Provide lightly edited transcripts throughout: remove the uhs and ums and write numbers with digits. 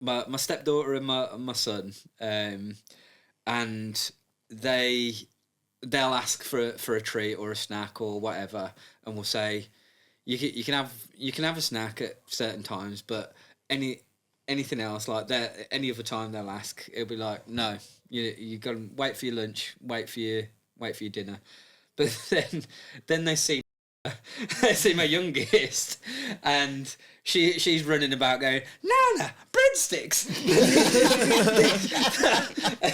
my stepdaughter and my son, and they'll ask for a treat or a snack or whatever, and we'll say you can have a snack at certain times, but anything else like that, any other time they'll ask, it'll be like, no, you got to wait for your lunch, wait for your dinner. But then they see my youngest, and she's running about going, Nana, breadsticks.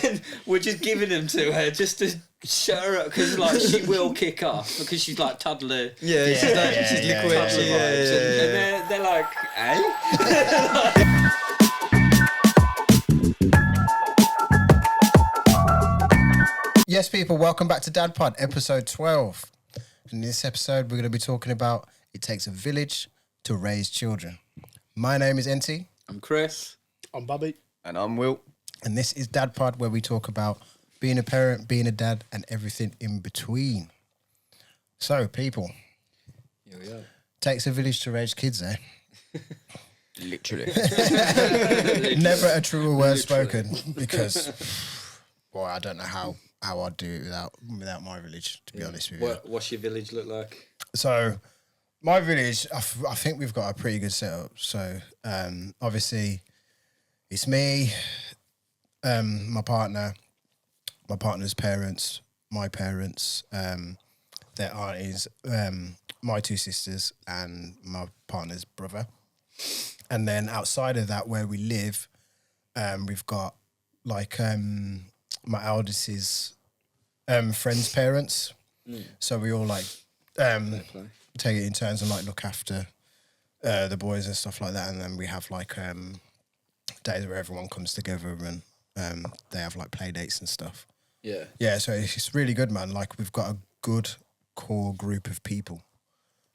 And we're just giving them to her just to shut her up, because like she will kick off, because she's like toddler. Yeah, she's liquid. And they're like, eh? Yes, people, welcome back to DadPod, episode 12. In this episode, we're going to be talking about it takes a village to raise children. My name is NT. I'm Chris. I'm Bobby. And I'm Will. And this is DadPod, where we talk about being a parent, being a dad, and everything in between. So, people. Here we are. Takes a village to raise kids, eh? Literally. Never a truer word spoken, because, well, I don't know how I'd do it without my village, to be honest with you. What's your village look like? So, my village, I think we've got a pretty good setup. So, obviously, it's me, my partner's parents, my parents, their aunties, my two sisters, and my partner's brother. And then outside of that, where we live, we've got like my eldest's friends' parents. So we all like take it in turns and like look after the boys and stuff like that. And then we have like days where everyone comes together and they have like play dates and stuff. Yeah. Yeah, so it's really good, man. Like we've got a good core group of people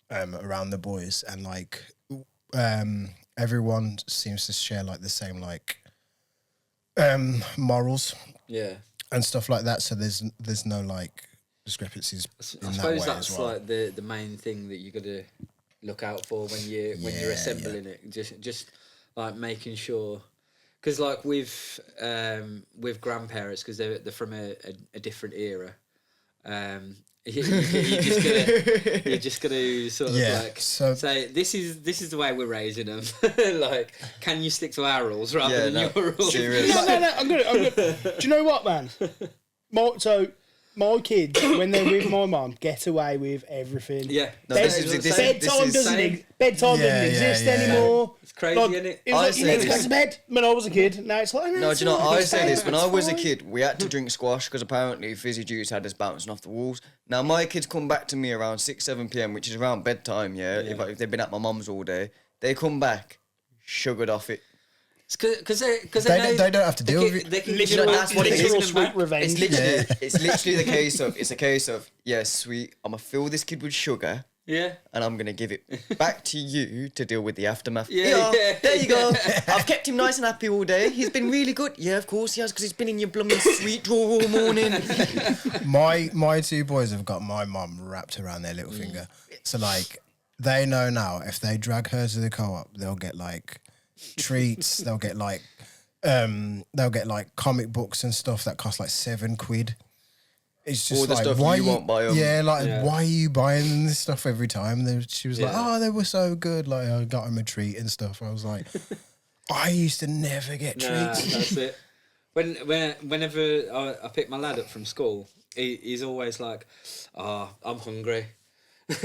around the boys, and like everyone seems to share like the same like morals. Yeah. And stuff like that. So there's no like discrepancies in I that suppose way that's as well. like the main thing that you got to look out for when you're assembling it. Just like making sure, because like with grandparents, because they're from a different era. You're just gonna sort of like say this is the way we're raising them. Like, can you stick to our rules rather than your rules? No, I'm good. Do you know what, man? My kids, when they're with my mum, get away with everything. Yeah. No, bedtime doesn't exist anymore. It's crazy, like, isn't it? It was like, you need to go to bed when I was a kid. Now it's like, No, do you know, I say this, when I was a kid, we had to drink squash because apparently fizzy juice had us bouncing off the walls. Now, my kids come back to me around 6, 7 p.m, which is around bedtime, if they've been at my mum's all day. They come back, sugared off it. Because they don't have to deal with it. They can That's what it is. Sweet revenge. It's literally the case of, yeah, sweet, I'm going to fill this kid with sugar. Yeah. And I'm going to give it back to you to deal with the aftermath. Yeah. There you go. I've kept him nice and happy all day. He's been really good. Yeah, of course he has, because he's been in your blooming sweet drawer all morning. My two boys have got my mum wrapped around their little finger. So, like, they know now if they drag her to the co-op, they'll get, like, treats. They'll get, like, comic books and stuff that cost, like, £7. It's just all the like, stuff why you won't buy them. Yeah, why are you buying this stuff every time? She was like, oh, they were so good. Like, I got them a treat and stuff. I was like, I used to never get treats. That's it. Whenever I pick my lad up from school, he's always like, oh, I'm hungry. He's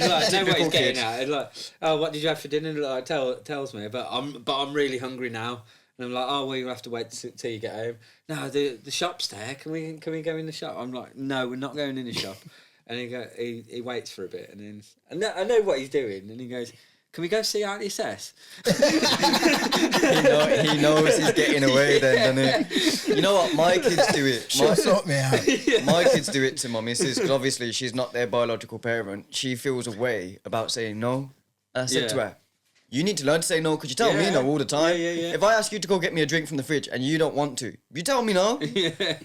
like, know what he's getting at. He's like, oh, what did you have for dinner? Like, tells me, but I'm really hungry now. And I'm like, oh, well, you'll have to wait till you get home. No, the shop's there. Can we go in the shop? I'm like, no, we're not going in the shop. And he waits for a bit, and then I know what he's doing, and he goes, can we go see Auntie Sess? He knows he's getting away then, doesn't he? You know what? My kids do it. She'll sort me out. My kids do it to my missus, because obviously she's not their biological parent. She feels a way about saying no. And I said to her, you need to learn to say no, because you tell me no all the time. Yeah. If I ask you to go get me a drink from the fridge and you don't want to, you tell me no.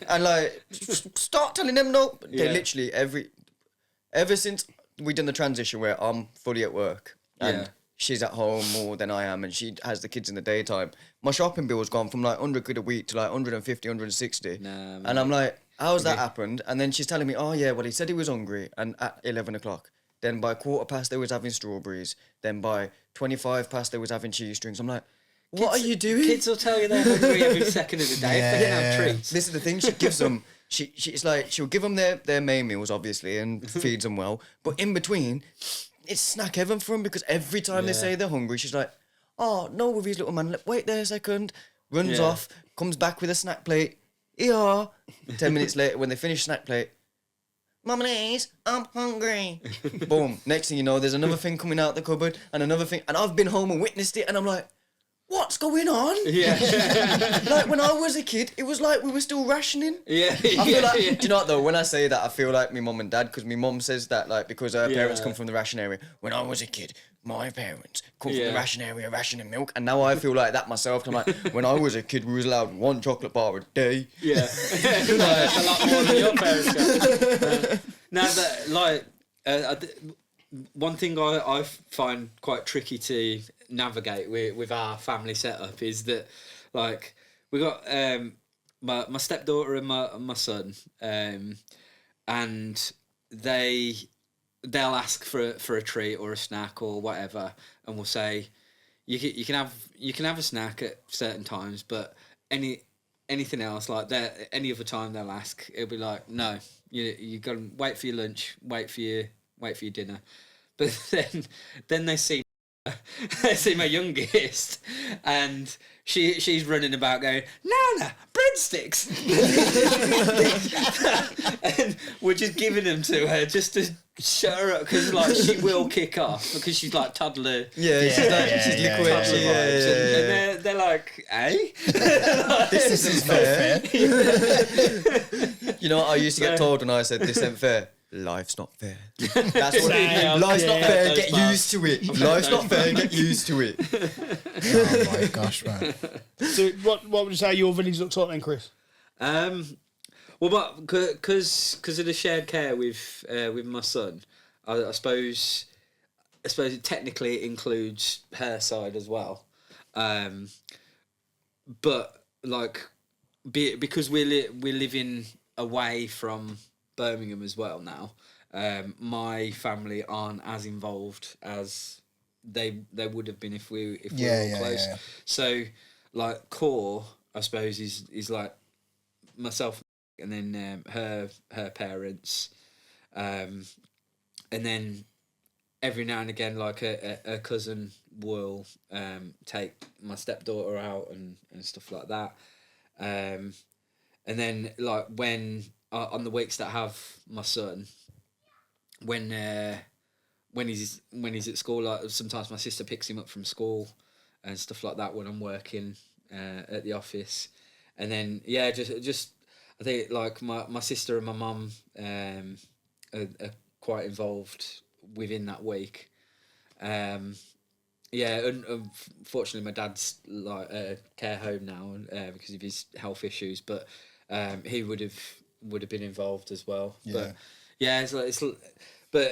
And like, start telling them no. They literally ever since we done the transition where I'm fully at work and she's at home more than I am and she has the kids in the daytime, my shopping bill's gone from like 100 quid a week to like 150, 160. Nah, and I'm like, how's that happened? And then she's telling me, oh yeah, well, he said he was hungry and at 11 o'clock. Then by 1:15 they was having strawberries. Then by 25 past they was having cheese strings. I'm like, what are you doing? Kids will tell you they're hungry every second of the day if they can have treats. This is the thing. She gives them. It's like she'll give them their main meals, obviously, and feeds them well. But in between, it's snack heaven for them because every time they say they're hungry, she's like, "Oh, no worries, little man. Wait there a second." Runs off, comes back with a snack plate. Yeah. 10 minutes later, when they finish snack plate, Mum and Ace, I'm hungry. Boom. Next thing you know, there's another thing coming out the cupboard and another thing, and I've been home and witnessed it, and I'm like, what's going on? Yeah. Like when I was a kid, it was like we were still rationing. Yeah. I feel like, do you know what though? When I say that, I feel like my mum and dad, because my mum says that like because her parents come from the ration area. When I was a kid, my parents come from the ration area, rationing milk, and now I feel like that myself. I'm like, when I was a kid, we was allowed 1 chocolate bar a day. Yeah. Like, a lot more than your parents got. Now that like one thing I find quite tricky to navigate with our family setup is that like we got my stepdaughter and my son and they'll ask for a treat or a snack or whatever, and we'll say you can have a snack at certain times, but anything else like that, any other time they'll ask, it'll be like, no, you got to wait for your lunch, wait for your dinner. But then they see my youngest, and she's running about going, Nana, breadsticks. And we're just giving them to her just to shut her up, because like she will kick off because she's like toddler. She's liquid. And they're like, eh? This isn't fair. You know what I used to get told when I said this ain't fair? Life's not fair. That's what it is. Life's not fair, get used to it. Life's not fair, get used to it. Oh my gosh, man. So what would you say your village looks like then, Chris? Well, but because of the shared care with my son, I suppose it technically includes her side as well. But like, because we're living away from Birmingham as well now, my family aren't as involved as they would have been if we were all close. Yeah. So like core, I suppose, is like myself and then her parents, and then every now and again like a cousin will take my stepdaughter out and stuff like that, and then like when on the weeks that I have my son, when he's at school, like sometimes my sister picks him up from school and stuff like that when I'm working at the office, and then just I think like my sister and my mum are quite involved within that week. Unfortunately my dad's like at a care home now because of his health issues, but he would have been involved as well. But but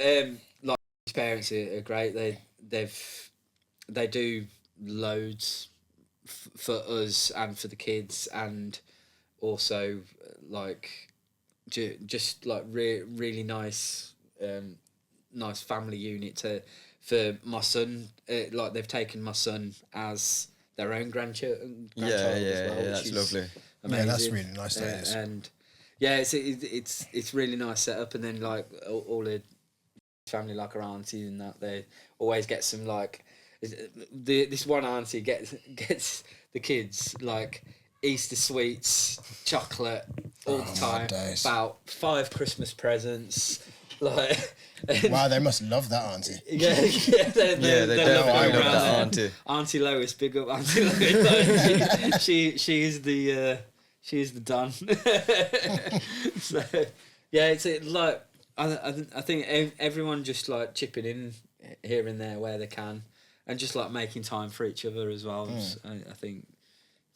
like his parents are great. They do loads for us and for the kids, and also like just like really nice nice family unit for my son. Like they've taken my son as their own grandchild as well, that's lovely. Yeah, Amazing. that's really nice. That is. And yeah, it's really nice setup. And then like all the family, like our aunties and that, they always get some like this one auntie gets the kids like Easter sweets, chocolate all the time. About 5 Christmas presents. Like, wow, they must love that auntie. They definitely love that auntie. Auntie Lois, big up Auntie Lois. She is the Don. So yeah, it's like I think everyone just like chipping in here and there where they can, and just like making time for each other as well. I think.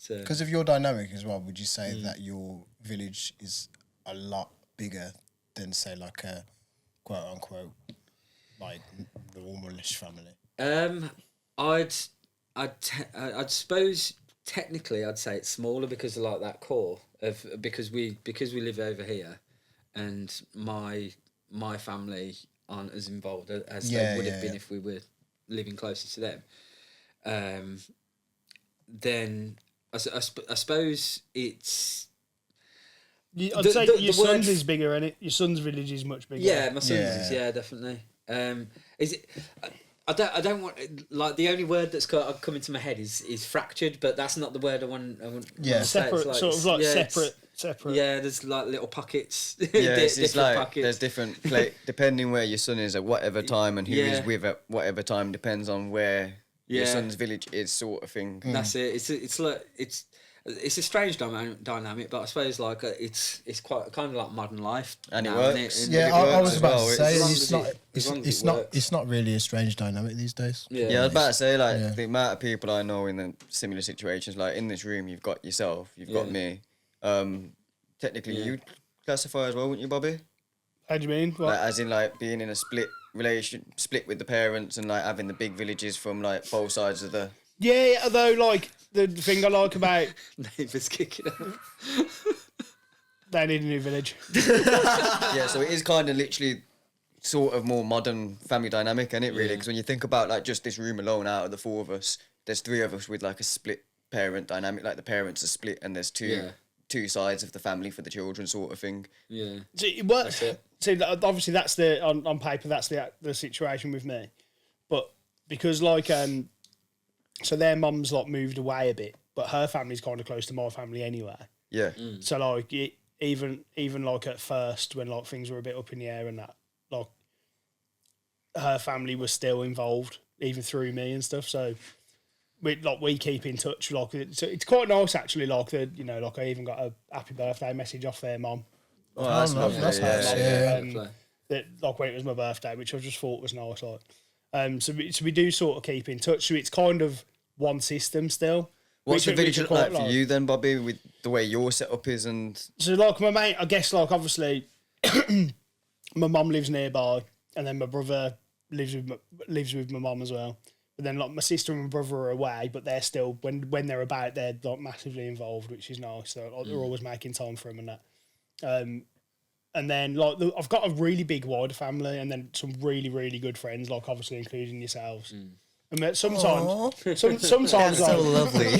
Because of your dynamic as well, would you say that your village is a lot bigger than say like a quote unquote like normalish family? I'd suppose technically I'd say it's smaller because of like that core of because we live over here, and my family aren't as involved as they would have been if we were living closer to them. Then I suppose it's. I'd say your son's is bigger, and your son's village is much bigger. Yeah, my son's is definitely. Is it? I don't want like the only word that's come into my head is fractured, but that's not the word I want. Separate, like, sort of like separate. Yeah, there's like little pockets. Yeah, it's like pockets. There's different depending where your son is at whatever time and who he's with at whatever time depends on where your son's village is, sort of thing. That's it. It's a strange dynamic, but I suppose like it's quite kind of like modern life, and it now, works. I was about to say it's not really a strange dynamic these days. Yeah, I was about to say the amount of people I know in the similar situations, like in this room, you've got yourself, you've got me. Technically, you classify as well, wouldn't you, Bobby? How do you mean? Like, as in like being in a split with the parents and like having the big villages from like both sides of the. Yeah, although like the thing I like about neighbours kicking out. They need a new village. Yeah, so it is kind of literally sort of more modern family dynamic, isn't it, really? Because when you think about like just this room alone out of the four of us, there's three of us with like a split parent dynamic, like the parents are split and there's two sides of the family for the children, sort of thing. Yeah. So it works. See, obviously that's the on paper that's the situation with me, but because like so their mum's like moved away a bit, but her family's kind of close to my family anyway. Yeah. So like even like at first when like things were a bit up in the air and that, like her family was still involved even through me and stuff. So we keep in touch. Like it's quite nice actually. Like like I even got a happy birthday message off their mum. Oh, that's lovely. That's nice. That like when it was my birthday, which I just thought was nice. Like. So we do sort of keep in touch. So it's kind of one system still. What's the village look like for you then, Bobby, with the way your setup is and... So like my mate, I guess like obviously my mum lives nearby and then my brother lives with my mum as well. But then like my sister and my brother are away, but they're still, when they're about, they're like massively involved, which is nice. So like, they're always making time for them and that. And then, like, I've got a really big wider family, and then some really, really good friends, like obviously including yourselves. And sometimes, sometimes, that's like, so lovely.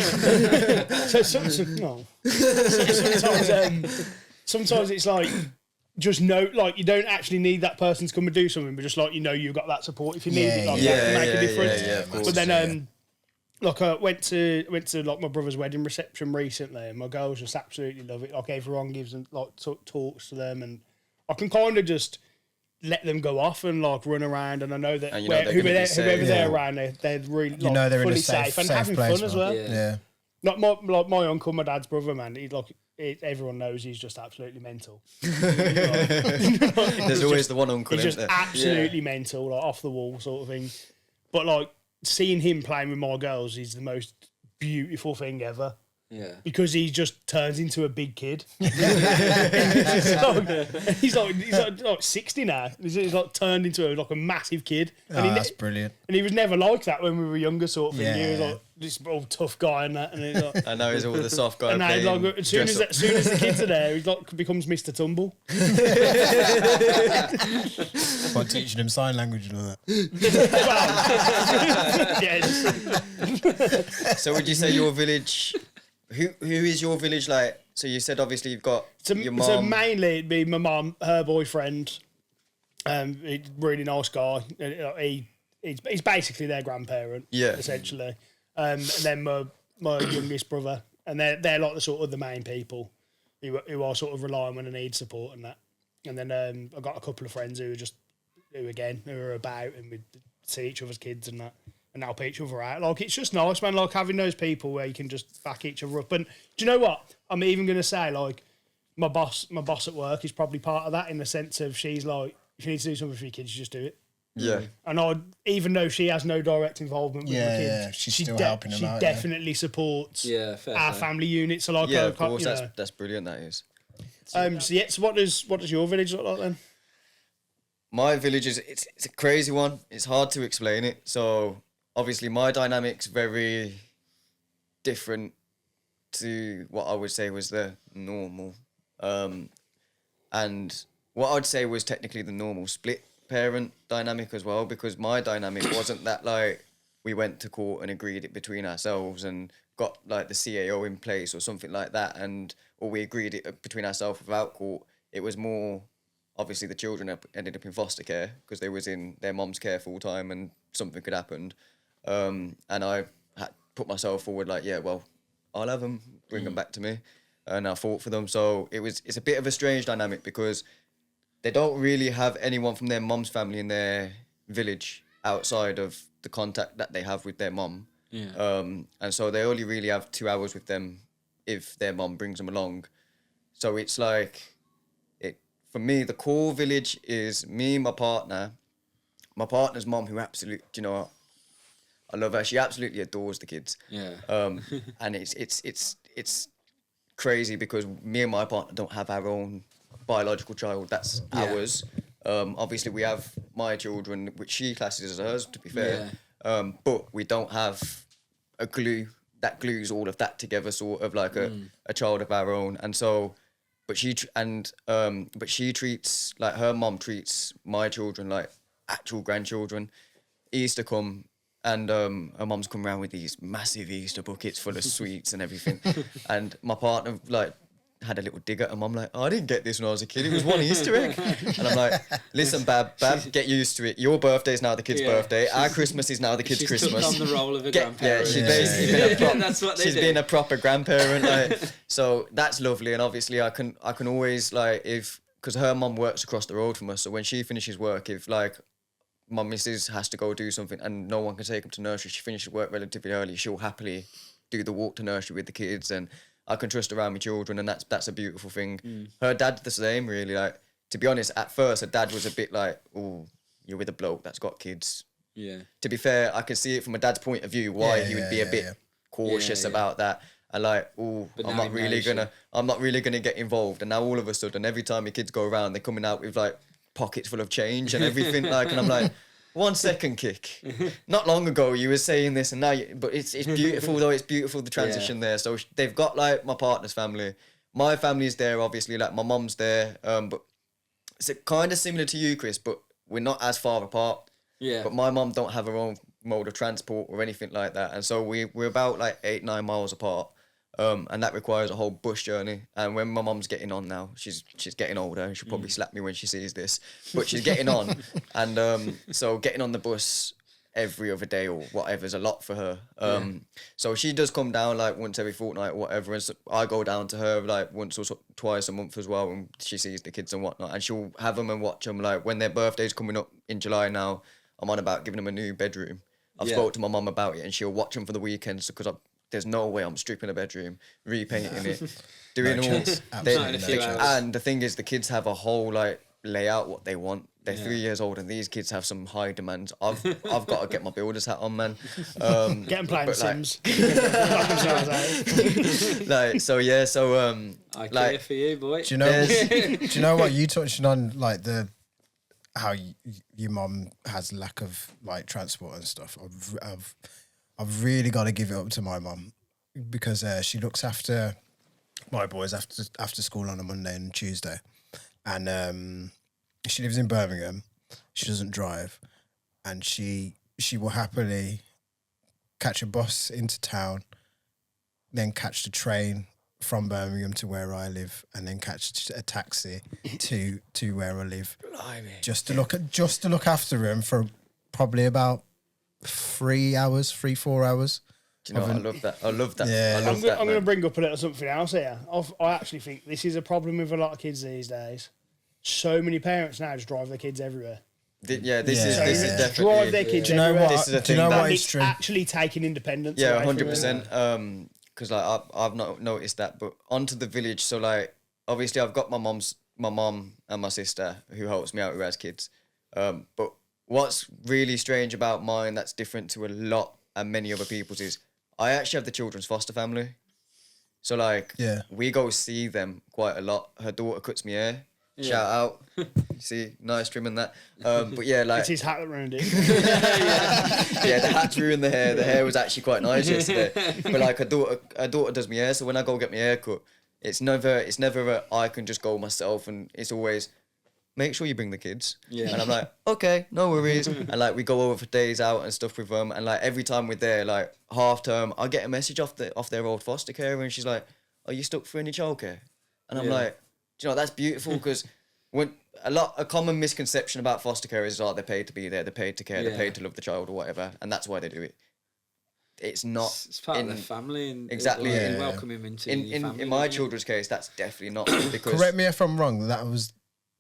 sometimes it's like just like you don't actually need that person to come and do something, but just like you've got that support if you need it, like that can make a difference. But then, like I went to like my brother's wedding reception recently, and my girls just absolutely love it. Like everyone gives them like talks to them, and I can kind of just let them go off and like run around, and I know that whoever they're around, they're really like, they're fully in a safe and safe having place, fun as well. Yeah. Like my uncle, my dad's brother, man. He's like everyone knows he's just absolutely mental. There's always the one uncle. He's just absolutely mental, like off the wall sort of thing. But like seeing him playing with my girls is the most beautiful thing ever. Yeah. Because he just turns into a big kid. he's like 60 now. He's like turned into a massive kid. And That's brilliant. And he was never like that when we were younger, sort of thing. He was like this old tough guy and that. And he's like, I know he's all the soft guy. And now, like, as soon as the kids are there, he's like becomes Mr. Tumble. By teaching him sign language and all that. So would you say your village? Who is your village like? So you said obviously you've got your mum. So mainly it'd be my mum, her boyfriend. He's a really nice guy. He's basically their grandparent. Yeah. Essentially. And then my youngest brother, and they're like the sort of the main people who I sort of rely on when I need support and that. And then I've got a couple of friends who are about and we see each other's kids and that. And help each other out. Like, it's just nice, man, like having those people where you can just back each other up. And do you know what? I'm even going to say, like, my boss at work is probably part of that in the sense of she's like, if you need to do something for your kids, you just do it. Yeah. And even though she has no direct involvement with the kids, yeah, she's still helping them out. She definitely supports our family unit. So like, of course, that's brilliant. That is. So what does your village look like then? My village it's a crazy one. It's hard to explain it. So obviously my dynamic's very different to what I would say was the normal. And what I'd say was technically the normal split parent dynamic as well, because my dynamic wasn't that like we went to court and agreed it between ourselves and got like the CAO in place or something like that, or we agreed it between ourselves without court. It was more, obviously the children ended up in foster care because they was in their mom's care full time and something could happen. And I had put myself forward like, yeah, well, I'll have them, bring them back to me. And I fought for them. So it's a bit of a strange dynamic because they don't really have anyone from their mom's family in their village outside of the contact that they have with their mom. Yeah. And so they only really have 2 hours with them if their mom brings them along. So it's like, for me, the core village is me, my partner's mom, who absolutely, you know, I love her. She absolutely adores the kids. Yeah. And it's crazy because me and my partner don't have our own biological child. That's ours. Obviously, we have my children, which she classes as hers, to be fair. But we don't have a glue that glues all of that together, sort of like a child of our own. And so, but she treats, like, her mom treats my children like actual grandchildren. Easter come, and her mom's come around with these massive Easter buckets full of sweets and everything. And my partner, like, had a little dig at her mum, like, oh, I didn't get this when I was a kid. It was one Easter egg. And I'm like, listen, Bab, get used to it. Your birthday's now the kid's birthday. Our Christmas is now the kid's Christmas. She's took on the role of a grandparent. Yeah, she's basically been That's what they she's do. been a proper grandparent. Like, so that's lovely. And obviously I can always, like, because her mum works across the road from us. So when she finishes work, if, like, my missus has to go do something and no one can take them to nursery, she finishes work relatively early, she'll happily do the walk to nursery with the kids, and I can trust her around my children, and that's a beautiful thing. Her dad's the same, really. Like, to be honest, at first her dad was a bit like, oh, you're with a bloke that's got kids. Yeah. To be fair, I can see it from a dad's point of view why he would be a bit cautious about that. And like, oh, I'm not really gonna get involved. And now all of a sudden, every time your kids go around, they're coming out with like pockets full of change and everything. Like, and I'm like, 1 second, kick. Not long ago you were saying this, and now but it's beautiful though. It's beautiful, the transition there. So they've got, like, my partner's family. My family's there, obviously, like my mum's there. But it's kind of similar to you, Chris, but we're not as far apart. Yeah. But my mum don't have her own mode of transport or anything like that. And so we're about like 8-9 miles apart. And that requires a whole bus journey. And when my mum's getting on now, she's getting older, and she'll probably slap me when she sees this, but she's getting on. And so getting on the bus every other day or whatever is a lot for her. So she does come down like once every fortnight or whatever, and so I go down to her like once or twice a month as well, and she sees the kids and whatnot, and she'll have them and watch them. Like, when their birthday's coming up in July now, I'm on about giving them a new bedroom. I've spoke to my mum about it, and she'll watch them for the weekends because there's no way I'm stripping a bedroom, repainting it, doing all. And the thing is, the kids have a whole like layout what they want. They're 3 years old, and these kids have some high demands. I've got to get my builder's hat on, man. Get them playing Sims. Like, so yeah, so I like, care for you, boy. Do you know what you touched on, like how your mum has lack of like transport and stuff? I've really got to give it up to my mum because she looks after my boys after school on a Monday and Tuesday, and she lives in Birmingham. She doesn't drive, and she will happily catch a bus into town, then catch the train from Birmingham to where I live, and then catch a taxi to where I live. Blimey. Just to look after him for probably about 4 hours. Do you know what? I love that. Yeah. I love that. I'm going to bring up a little something else here. I actually think this is a problem with a lot of kids these days. So many parents now just drive their kids everywhere. This So is they definitely. Drive their kids everywhere. This is a Do you thing know that- what? It's It's true. actually taking independence. Yeah, away from 100%. them. Because like I've not noticed that, but onto the village. So like, obviously I've got my mum and my sister who helps me out who has kids. But what's really strange about mine that's different to a lot and many other people's is I actually have the children's foster family. So like, Yeah. we go see them quite a lot. Her daughter cuts me hair. Shout out. You see, nice trim and that. But yeah, like It's his hat that ruined it. yeah, the hat's ruined the hair. The hair was actually quite nice yesterday. But like her daughter does my hair, so when I go get my hair cut, it's never I can just go myself, and it's always make sure you bring the kids. Yeah. And I'm like, okay, no worries. And like we go over for days out and stuff with them, and like every time we're there, like half term, I get a message off their old foster care, and she's like, "Are you stuck for any childcare?" And I'm like, do you know, that's beautiful, because when a common misconception about foster care is they're paid to be there, they're paid to care, they're paid to love the child or whatever, and that's why they do it. It's not. It's part of their family, and exactly. and welcome him into your family. In my children's case, that's definitely not because. Correct me if I'm wrong. That was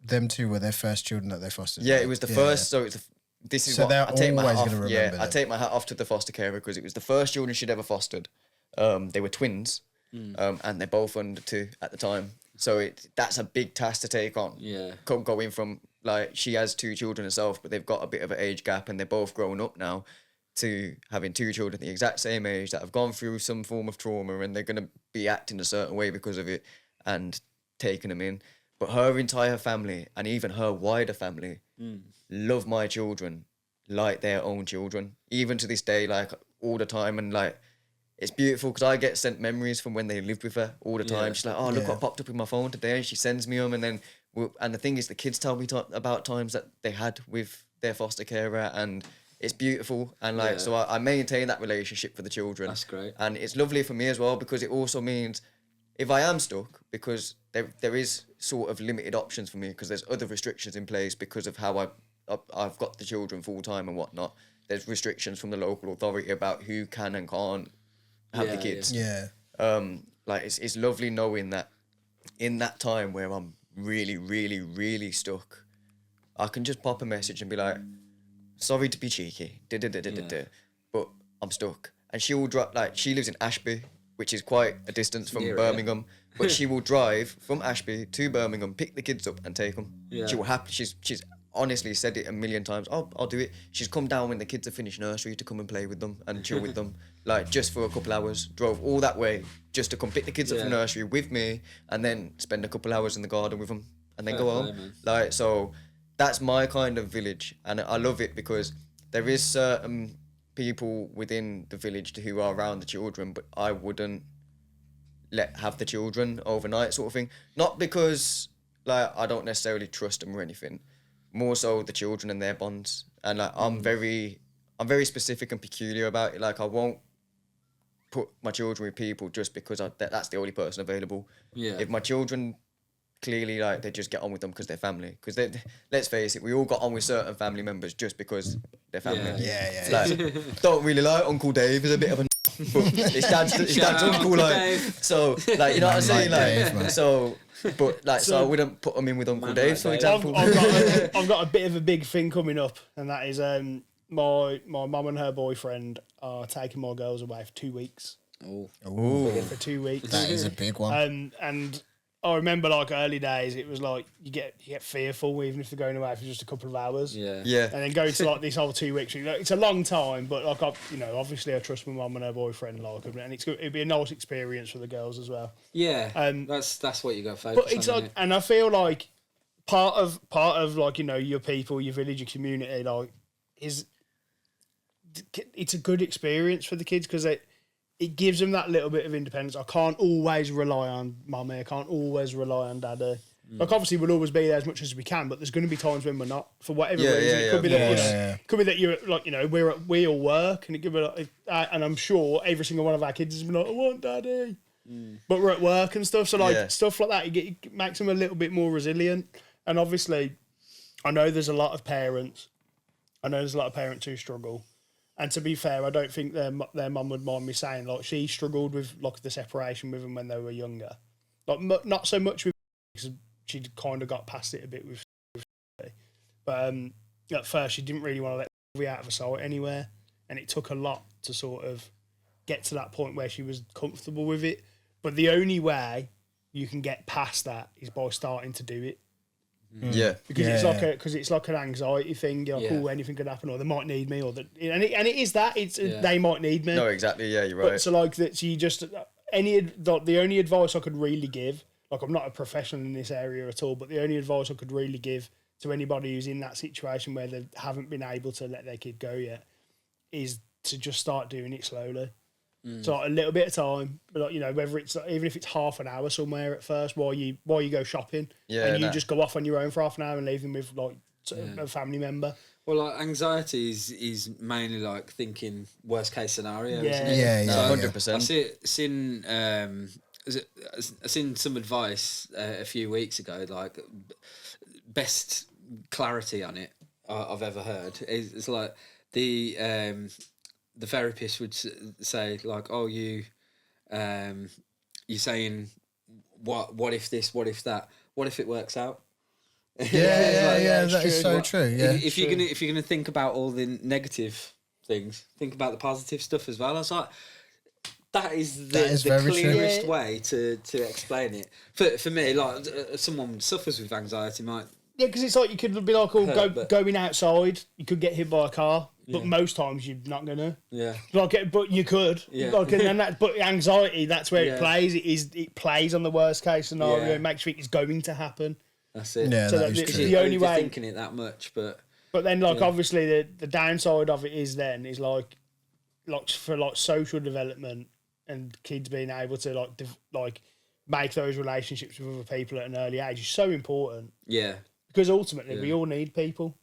them two were their first children that they fostered. Yeah, it was the first. So it's this is so what they're I take my hat always off. gonna Yeah, remember I them. take my hat off to the foster carer because it was the first children she'd ever fostered. They were twins, and they're both under 2 at the time. So that's a big task to take on. Yeah. Going from like she has 2 children herself, but they've got a bit of an age gap, and they're both grown up now, to having 2 children the exact same age that have gone through some form of trauma, and they're gonna be acting a certain way because of it, and taking them in. But her entire family, and even her wider family, love my children like their own children, even to this day, like all the time. And like, it's beautiful because I get sent memories from when they lived with her all the time. Yeah. She's like, "Oh, look what popped up in my phone today," and she sends me them. And then, and the thing is, the kids tell me about times that they had with their foster carer, and it's beautiful. And like, so I maintain that relationship for the children. That's great. And it's lovely for me as well, because it also means if I am stuck, because there is sort of limited options for me, because there's other restrictions in place because of how I've got the children full time and whatnot. There's restrictions from the local authority about who can and can't have the kids. Yeah. Like it's lovely knowing that in that time where I'm really, really, really stuck, I can just pop a message and be like, "Sorry to be cheeky, but I'm stuck." And she will drive, like she lives in Ashby, which is quite a distance from Birmingham, but she will drive from Ashby to Birmingham, pick the kids up and take them. Yeah. She will she's honestly said it a million times. "Oh, I'll do it." She's come down when the kids have finished nursery to come and play with them and chill with them, like just for a couple hours. Drove all that way just to come pick the kids up from nursery with me, and then spend a couple hours in the garden with them, and then go home. Man. Like, so that's my kind of village, and I love it because there is certain people within the village who are around the children, but I wouldn't have the children overnight, sort of thing. Not because like I don't necessarily trust them or anything, more so the children and their bonds. And like I'm very specific and peculiar about it. Like I won't put my children with people just because that's the only person available. Yeah. If my children clearly like they just get on with them because they're family. Because let's face it, we all got on with certain family members just because they're family. Yeah. Like, don't really like Uncle Dave. Is a bit of a but his dad's uncle. Like, Dave. so like you know what I'm saying. like Like, Dave, man. so. But like, so I wouldn't put them in with Uncle Man Dave, like for Dave. example. I've got a bit of a big thing coming up, and that is my mum and her boyfriend are taking my girls away for 2 weeks. Oh. Ooh, For 2 weeks. that is a big one. And I remember like early days, it was like you get fearful even if they're going away for just a couple of hours. Yeah. Yeah. And then going to like this whole 2 weeks, like, it's a long time, but like obviously I trust my mum and her boyfriend, like, and it'd be a nice experience for the girls as well. Yeah. That's what you got to focus But it's on. like, Isn't it? and I feel like part of like your people, your village, your community, like it's a good experience for the kids because it gives them that little bit of independence. I can't always rely on mummy. I can't always rely on daddy. Like obviously we'll always be there as much as we can, but there's going to be times when we're not for whatever reason. It could be that could be that you're like we all work, and it could be like, and I'm sure every single one of our kids has been like, "I want daddy," but we're at work and stuff. So like stuff like that, it makes them a little bit more resilient. And obviously, I know there's a lot of parents. Who struggle. And to be fair, I don't think their mum would mind me saying, like, she struggled with like the separation with them when they were younger. Like not so much with because she'd kind of got past it a bit with but at first she didn't really want to let me out of her sight anywhere, and it took a lot to sort of get to that point where she was comfortable with it. But the only way you can get past that is by starting to do it. Yeah. Because it's like an anxiety thing. You're like, oh, anything could happen, or they might need me, or that, and it is that they might need me. No, exactly. Yeah, you're right. But so like that, so you just the only advice I could really give like I'm not a professional in this area at all, but the only advice I could really give to anybody who's in that situation where they haven't been able to let their kid go yet is to just start doing it slowly. So like a little bit of time, but like, you know, whether it's even if it's half an hour somewhere at first while you go shopping, and you just go off on your own for half an hour and leave them with like a family member. Well, like anxiety is mainly like thinking worst case scenario. Yeah. Isn't it? Yeah, 100%. I seen some advice a few weeks ago, like best clarity on it I've ever heard. It's like the therapist would say like, oh, you're saying what if this, what if that, what if it works out? Yeah, that is true. so true. Yeah, If you're gonna think about all the negative things, think about the positive stuff as well. I was like, that is the very true. clearest way to explain it. For me, like someone suffers with anxiety might. Yeah, because it's like you could be like, going outside, you could get hit by a car, but Yeah. most times you're not gonna. Yeah. Like, but you could. Yeah. Like, and then but anxiety, that's where Yeah. it plays. It plays on the worst case scenario. Yeah. It makes you think it's going to happen. That's it. yeah, So that that is the- true. the only way- thinking it that much, but But then, like, Yeah. obviously, the downside of it is like for like social development and kids being able to like make those relationships with other people at an early age is so important yeah, because ultimately we Yeah. all need people.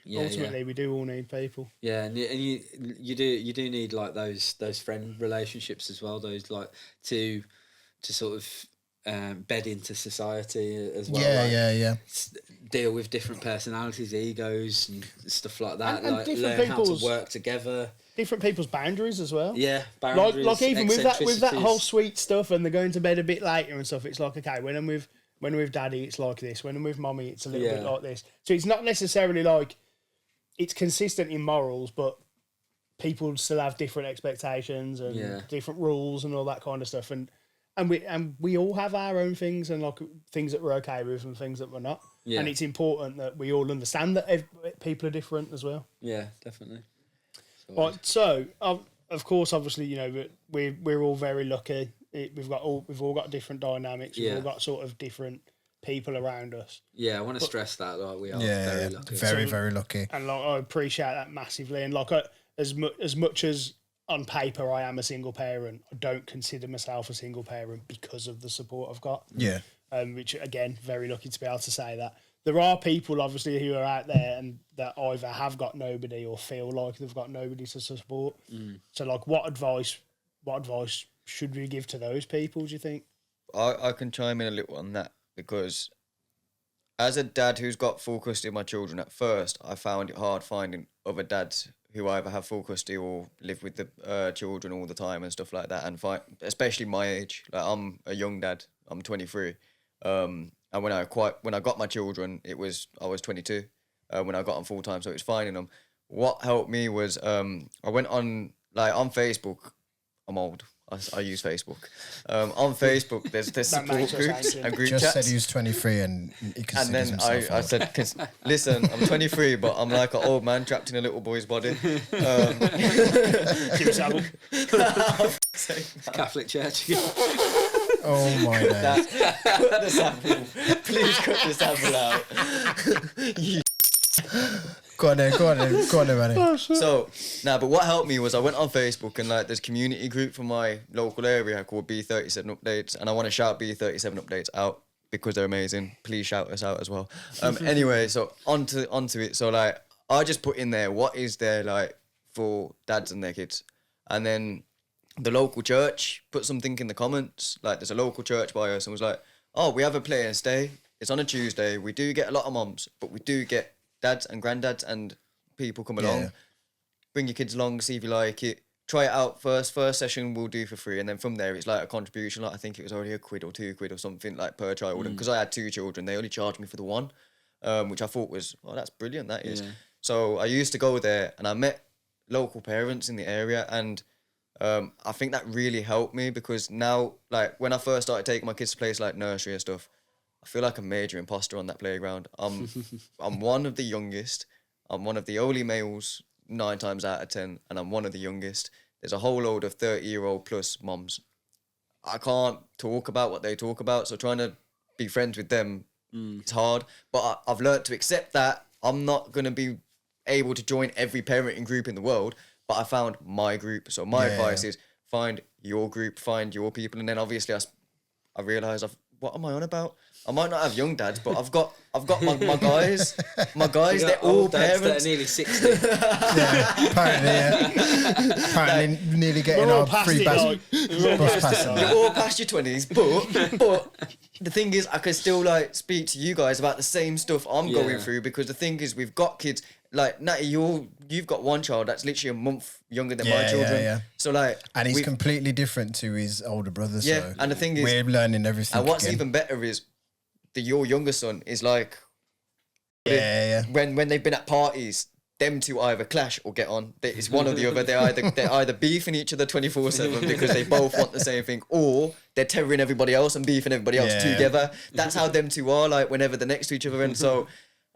yeah, Ultimately, we do all need people. yeah, and you do need like those friend relationships as well. Those like to sort of bed into society as well. like, Yeah. Deal with different personalities, egos, and stuff like that. And like different learn how to people's- work together. Different people's boundaries as well. Yeah, boundaries, Like even with that eccentricities. whole sweet stuff and they're going to bed a bit later and stuff, it's like, okay, when I'm with daddy it's like this, when I'm with mommy it's a little bit Yeah. like this. So it's not necessarily like it's consistent in morals, but people still have different expectations and Yeah. different rules and all that kind of stuff, and we all have our own things and like things that we're okay with and things that we're not. Yeah. And it's important that we all understand that people are different as well. Yeah, definitely. Right, so of course, obviously, you know, we're all very lucky. We've all got different dynamics. We've Yeah. all got sort of different people around us, Yeah, I want to stress that like we are Yeah, very yeah. lucky. Very, So- very lucky. and like I appreciate that massively. And like as much as on paper I am a single parent, I don't consider myself a single parent because of the support I've got. Yeah, Which again, very lucky to be able to say that. There are people obviously who are out there and that either have got nobody or feel like they've got nobody to support. So like what advice should we give to those people, do you think? I can chime in a little on that because as a dad who's got full custody of my children, at first I found it hard finding other dads who either have full custody or live with the children all the time and stuff like that, and especially my age. Like I'm a young dad. I'm 23. And when I got my children, I was 22. When I got them full time, so it was finding them. What helped me was I went on Facebook. I'm old. I use Facebook. On Facebook, there's support makes us groups ancient. and group just chats. said he was 23 and he And considers then himself I old. said, listen, I'm 23, but I'm like an old man trapped in a little boy's body. Give us a look. Catholic Church. Oh my days. Cut the sample. Please cut the sample out. Go on then, Manny. So, but what helped me was I went on Facebook and like there's community group for my local area called B37 Updates, and I want to shout B37 Updates out because they're amazing. Please shout us out as well. Anyway, so onto it. So like I just put in there what is there like for dads and their kids, and then the local church put something in the comments. Like there's a local church by us and was like, oh, we have a play and stay. It's on a Tuesday. We do get a lot of moms, but we do get dads and granddads and people come along. Yeah. Bring your kids along, see if you like it. Try it out first. First session we'll do for free, and then from there it's like a contribution. Like I think it was already £1 or £2 or something like per child. Because I had 2 children, they only charged me for the one, which I thought was, oh, that's brilliant. That is. Yeah. So I used to go there, and I met local parents in the area, and I think that really helped me because now, like when I first started taking my kids to places like nursery and stuff, I feel like a major imposter on that playground. I'm one of the youngest. I'm one of the only males 9 times out of 10, and I'm one of the youngest. There's a whole load of 30-year-old plus moms. I can't talk about what they talk about. So trying to be friends with them, it's hard. But I've learned to accept that I'm not going to be able to join every parenting group in the world, but I found my group. So my advice is find your group, find your people. And then obviously I realised what am I on about? I might not have young dads, but I've got my guys. My guys, they're all dads parents. that are nearly 60. Apparently nearly getting We're all our past free it, bus. like, we're all past it, like. You're all past your 20s, but the thing is, I can still like speak to you guys about the same stuff I'm going through, because the thing is, we've got kids. Like Natty, you've got one child that's literally a month younger than my children. Yeah. So like, And he's completely different to his older brother. Yeah, so and the thing is, we're learning everything. and what's again. even better is your younger son is like, Yeah. when they've been at parties, them two either clash or get on. It's one or the other. They're either beefing each other 24/7 because they both want the same thing, or they're terroring everybody else and beefing everybody else together. That's how them two are. Like whenever they're next to each other, and so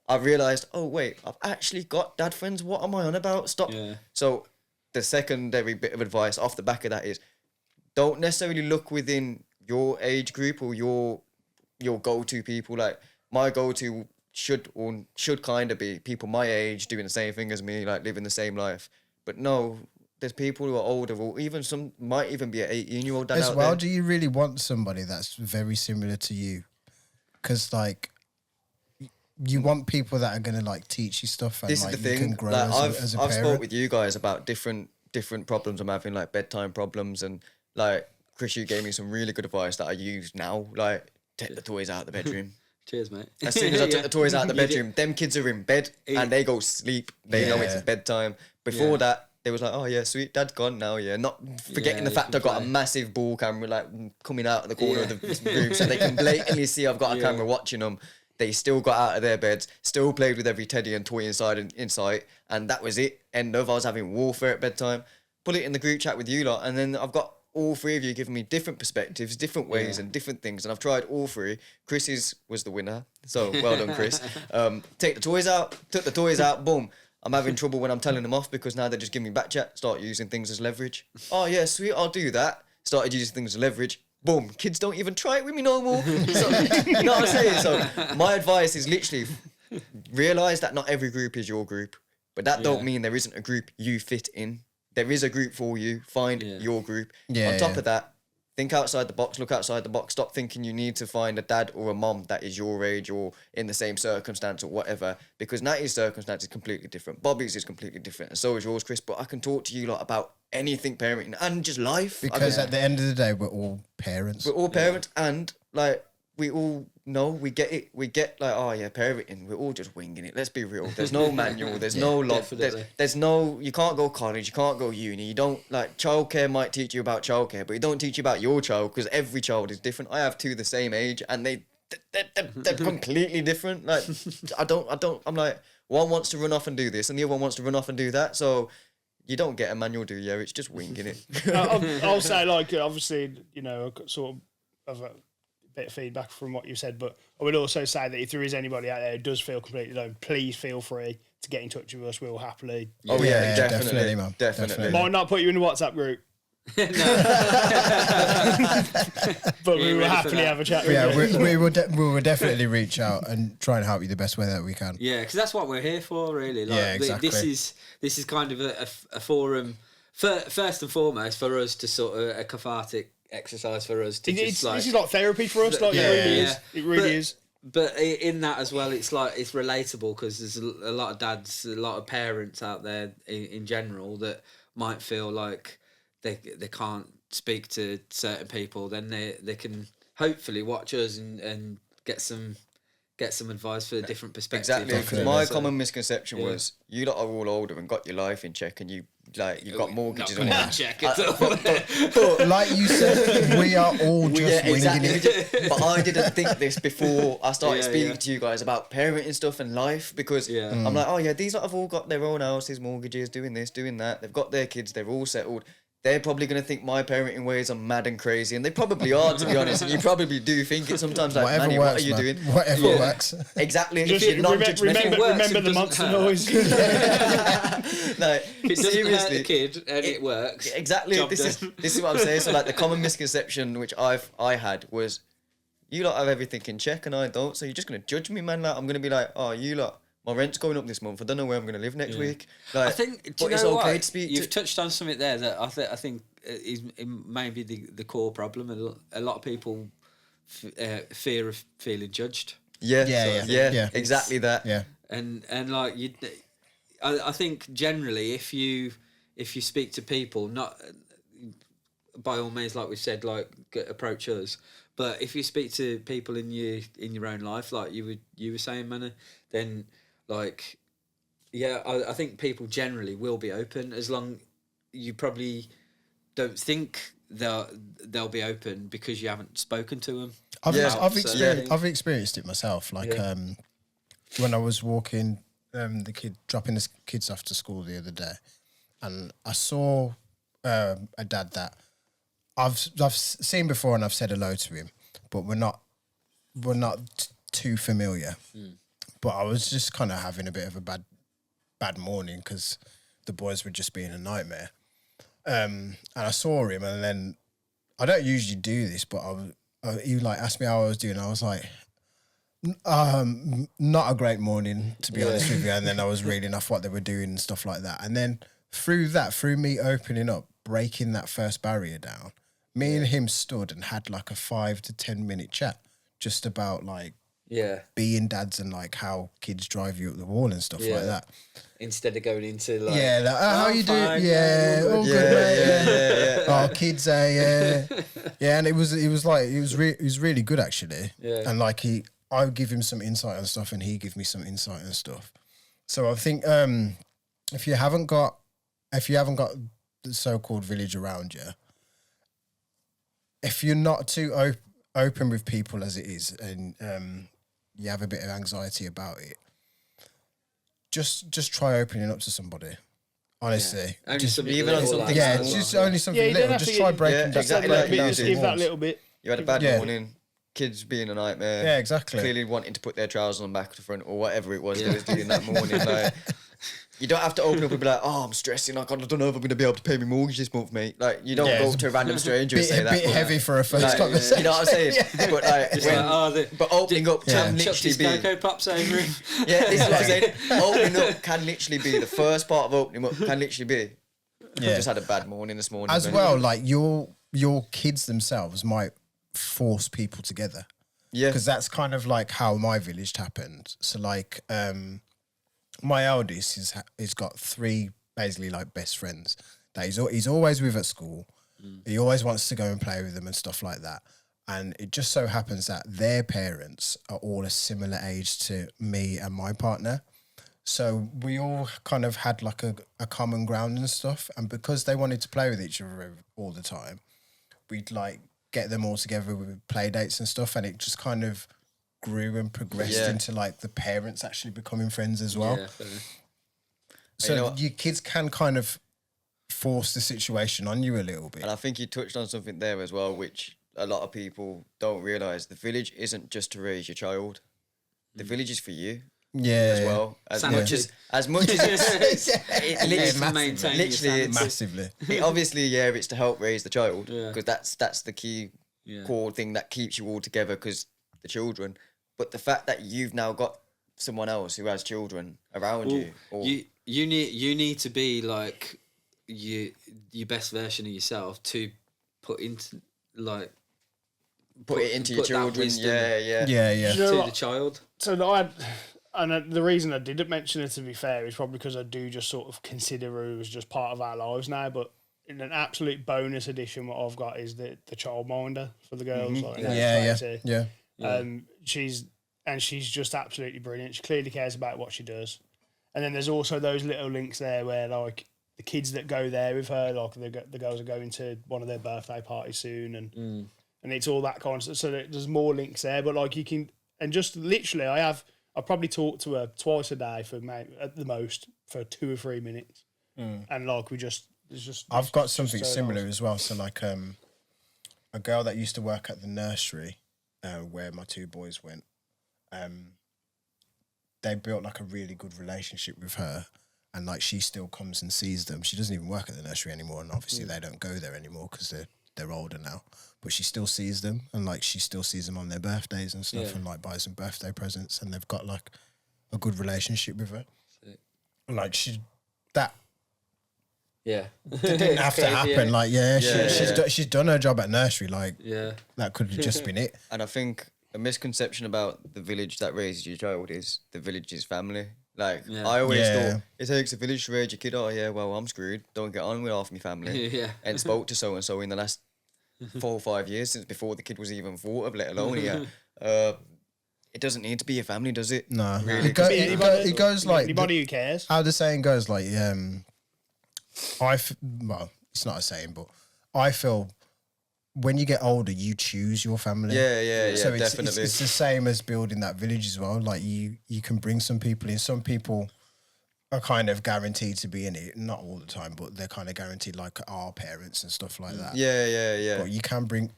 I realised, oh wait, I've actually got dad friends. What am I on about? Stop. Yeah. So the secondary bit of advice off the back of that is, don't necessarily look within your age group or your go-to people. Like my go-to should kind of be people my age doing the same thing as me, like living the same life. But no, there's people who are older, or even some might even be an 18-year-old dad As out well, there. do you really want somebody that's very similar to you? Because like, you want people that are gonna like teach you stuff, and This like is the you thing. can grow Like as a I've parent. spoke with you guys about different problems I'm having, like bedtime problems, and like Chris, you gave me some really good advice that I use now. Like, take the toys out of the bedroom. Cheers, mate. As soon as I took the toys out of the You did- bedroom, them kids are in bed and they go sleep. They know it's bedtime. Before Yeah. that, they was like, oh yeah, sweet, dad's gone now, yeah. Not forgetting the you fact can I've got a play. massive ball camera like coming out of the corner of the room, so they can blatantly see I've got a camera watching them. They still got out of their beds, still played with every teddy and toy in sight, and that was it. End of. I was having warfare at bedtime. Put it in the group chat with you lot, and then I've got all three of you giving me different perspectives, different ways, and different things, and I've tried all three. Chris's was the winner, so well done, Chris. Took the toys out, boom. I'm having trouble when I'm telling them off because now they just give me back chat, start using things as leverage. Oh yeah, sweet, I'll do that. Started using things as leverage. Boom, kids don't even try it with me no more. So, you know what I'm saying? So my advice is literally realise that not every group is your group, but that don't mean there isn't a group you fit in. There is a group for you. Find your group. Yeah, On top yeah. of that, think outside the box, look outside the box. Stop thinking you need to find a dad or a mom that is your age or in the same circumstance or whatever, because Natty's circumstance is completely different. Bobby's is completely different, and so is yours, Chris. But I can talk to you lot about anything parenting and just life. Because at the end of the day, we're all parents. We're all parents, and like we all know, we get it. We get like, oh yeah, parenting. We're all just winging it. Let's be real. There's no manual. There's no log. definitely. There's no. You can't go college. You can't go uni. You don't like childcare. Might teach you about childcare, but it don't teach you about your child because every child is different. I have two the same age, and they're completely different. Like I don't. I'm like, one wants to run off and do this, and the other one wants to run off and do that. So. You don't get a manual, do you? It's just winging it. I'll say, like, obviously, you know, I got sort of a bit of feedback from what you said, but I would also say that if there is anybody out there who does feel completely alone, please feel free to get in touch with us. We'll happily. Oh yeah, definitely, definitely, man. definitely. Might not put you in the WhatsApp group. But we will ready for happily that. have a chat with Yeah, you. we will definitely reach out and try and help you the best way that we can. Yeah, because that's what we're here for, really. Like, Yeah, exactly. This is kind of a forum, first and foremost, for us to sort of a cathartic exercise for us to just like. This is like therapy for us. Like, Yeah, it really yeah. is. It really is. But in that as well, it's like it's relatable because there's a lot of dads, a lot of parents out there in general that might feel like they can't speak to certain people. Then they can hopefully watch us and get some advice for a different perspective. Exactly, because Definitely. my So- common misconception was you lot are all older and got your life in check, and you got mortgages and all that. Check it out. But like you said, we are all just Yeah, winging exactly. it. But I didn't think this before I started Yeah, speaking yeah. to you guys about parenting stuff and life, because Yeah. I'm like, oh yeah, these lot have all got their own houses, mortgages, doing this, doing that. They've got their kids, they're all settled. they're probably going to think my parenting ways are mad and crazy, and they probably are, to be honest. And you probably do think it sometimes, like, Whatever Manny, works, what are you man. doing? Whatever works. Exactly. Just If you're not It remember, works, remember it the doesn't monster hurt. noise. Like, If it doesn't hurt seriously. the kid and it works. Exactly. Job This done. is what I'm saying. So, like, the common misconception which I had was, you lot have everything in check and I don't, so you're just going to judge me, man. Like, I'm going to be like, oh, you lot, my rent's going up this month. I don't know where I'm going to live next week. Like, I think, do but you it's know okay what? to speak You've to... touched on something there that I think is maybe the core problem. A lot of people fear of feeling judged, Yeah, exactly that. Yeah. and like I think generally if you speak to people, not by all means, like we said, like approach us, but if you speak to people in your own life, like you were saying, Manny, then like. Yeah, I think people generally will be open as long you probably don't think they'll be open because you haven't spoken to them. I've experienced it myself. Like Yeah. when I was walking dropping the kids off to school the other day, and I saw a dad that I've seen before and I've said hello to him, but we're not too familiar. But I was just kind of having a bit of a bad morning because the boys were just being a nightmare. And I saw him, and then I don't usually do this, but he like asked me how I was doing. I was like, not a great morning, to be honest with you. And then I was reading off what they were doing and stuff like that. And then through me opening up, breaking that first barrier down, me and him stood and had like a 5 to 10 minute chat just about like being dads and like how kids drive you up the wall and stuff like that. Instead of going into like, Like, how you doing? fine, Yeah, all good, mate. Yeah. Oh, kids, yeah. And it was really good actually. Yeah. And like I would give him some insight and stuff, and he give me some insight and stuff. So I think if you haven't got the so-called village around you, if you're not too open with people as it is, and you have a bit of anxiety about it, just try opening up to somebody. Honestly, Only just something even on little something like yeah, that. it's just only something Yeah, you don't little. have Just to try get- breaking Yeah, down exactly breaking like you down do. some Give that walls. little bit. You had a bad Yeah. morning, kids being a nightmare. Yeah, exactly. Clearly wanting to put their trousers on back to front or whatever it was they was doing that morning. Like, you don't have to open up and be like, oh, I'm stressing. Like, I don't know if I'm going to be able to pay my mortgage this month, mate. Like, you don't Yeah, go it's up to a random stranger and Bit, say a that. bit but, heavy for a first like, conversation. you know what I'm saying? But like, Just when, like, but opening up can chucked literally his be... Cocoa Pops over him. Yeah, this is what I'm saying. Opening up can literally be, the first part of opening up can literally be, I just had a bad morning this morning. As mate. well, like your kids themselves might force people together. Yeah. Because that's kind of like how my village happened. So like my eldest he's got 3 basically like best friends that he's always with at school. He always wants to go and play with them and stuff like that. And it just so happens that their parents are all a similar age to me and my partner. So we all kind of had like a common ground and stuff. And because they wanted to play with each other all the time, we'd like get them all together with play dates and stuff. And it just kind of grew and progressed Yeah. into like the parents actually becoming friends as well. Yeah, fair. So You know what? your kids can kind of force the situation on you a little bit. And I think you touched on something there as well, which a lot of people don't realise. The village isn't just to raise your child. The village is for you Yeah. as well. As Sanity. much as it's it Yeah, literally, to maintain your literally it's, Massively. it obviously it's to help raise the child Yeah. because that's the key Yeah. core thing that keeps you all together because the children. But the fact that you've now got someone else who has children around you, or You need to be like your best version of yourself to put into like put it into your put that children. wisdom Yeah. Yeah, Do yeah. you know to what? the child. So the reason I didn't mention it, to be fair, is probably because I do just sort of consider her as just part of our lives now. But in an absolute bonus edition, what I've got is the childminder for the girls. Like, Yeah. She's just absolutely brilliant. She clearly cares about what she does. And then there's also those little links there where like the kids that go there with her, like the girls are going to one of their birthday parties soon, and it's all that kind of stuff. So there's more links there, but like you can, and just literally, I probably talk to her twice a day for at the most for 2 or 3 minutes, and like we just I've got something similar as well. So like a girl that used to work at the nursery where my two boys went, they built like a really good relationship with her, and like she still comes and sees them. She doesn't even work at the nursery anymore, and obviously they don't go there anymore because they're older now. But she still sees them, and like she still sees them on their birthdays and stuff, and like buys them birthday presents, and they've got like a good relationship with her. And like Yeah. it didn't have to happen. Like she's done her job at nursery. Like that could have just been it. And I think a misconception about the village that raises your child is the village's family. Like I always thought it takes a village to raise your kid. Oh yeah, well I'm screwed. Don't get on with half my family. And spoke to so and so in the last 4 or 5 years since before the kid was even thought of, let alone it doesn't need to be a family, does it? No, really. It goes like anybody who cares. How the saying goes, like well, it's not a saying, but I feel when you get older, you choose your family. Yeah, So definitely. It's the same as building that village as well. Like you can bring some people in. Some people are kind of guaranteed to be in it, not all the time, but they're kind of guaranteed, like our parents and stuff like that. Yeah. But you can bring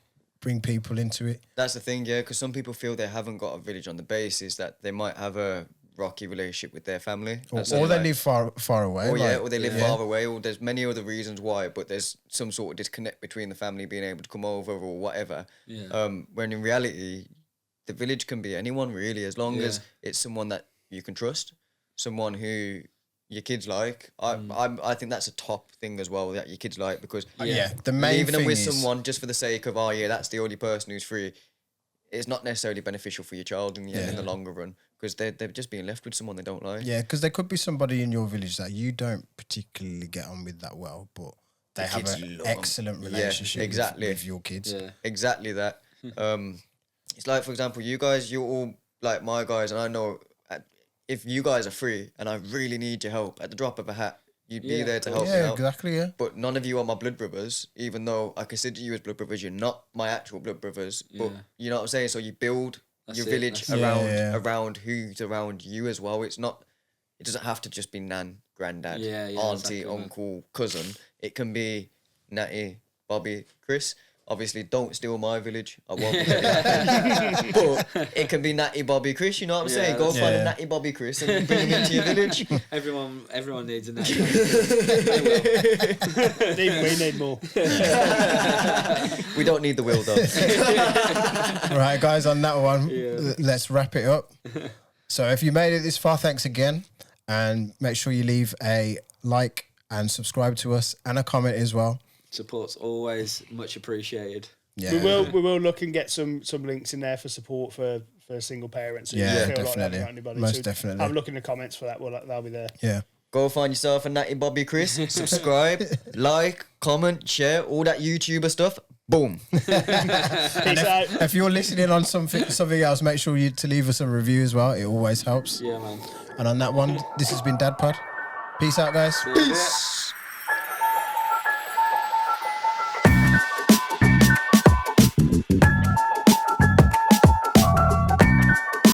people into it. That's the thing, yeah, because some people feel they haven't got a village on the basis that they might have a rocky relationship with their family. Or they live far away. Or they live far away, or there's many other reasons why, but there's some sort of disconnect between the family being able to come over or whatever. When in reality, the village can be anyone really, as long as it's someone that you can trust, someone who your kids like. I think that's a top thing as well, that your kids like, because the main leaving them thing with is someone just for the sake of that's the only person who's free, it's not necessarily beneficial for your child in the longer run, because they're just being left with someone they don't like. Yeah, because there could be somebody in your village that you don't particularly get on with that well, but they have an excellent relationship with your kids. Yeah. Exactly that. It's like, for example, you guys, you're all like my guys, and I know if you guys are free and I really need your help, at the drop of a hat, you'd be there to help me out. Yeah, exactly, yeah. But none of you are my blood brothers, even though I consider you as blood brothers. You're not my actual blood brothers, but you know what I'm saying? So you build your village around who's around you as well. It doesn't have to just be nan, granddad, auntie, uncle, cousin. It can be Natty, Bobby, Chris. Obviously, don't steal my village. I won't be that. But it can be Natty, Bobby, Chris. You know what I'm saying? Go find a Natty, Bobby, Chris and bring him into your village. Everyone needs a Natty. Even we need more. We don't need the will, though. Right, guys, on that one, let's wrap it up. So if you made it this far, thanks again. And make sure you leave a like and subscribe to us and a comment as well. Support's always much appreciated. Yeah. We will look and get some links in there for support for single parents. Definitely. Most definitely. Have a look in the comments for that. They'll be there. Yeah. Go find yourself a Natty Bobby Chris. Subscribe, like, comment, share, all that YouTuber stuff. Boom. Peace out. If you're listening on something else, make sure to leave us a review as well. It always helps. Yeah, man. And on that one, this has been DadPod. Peace out, guys. Peace.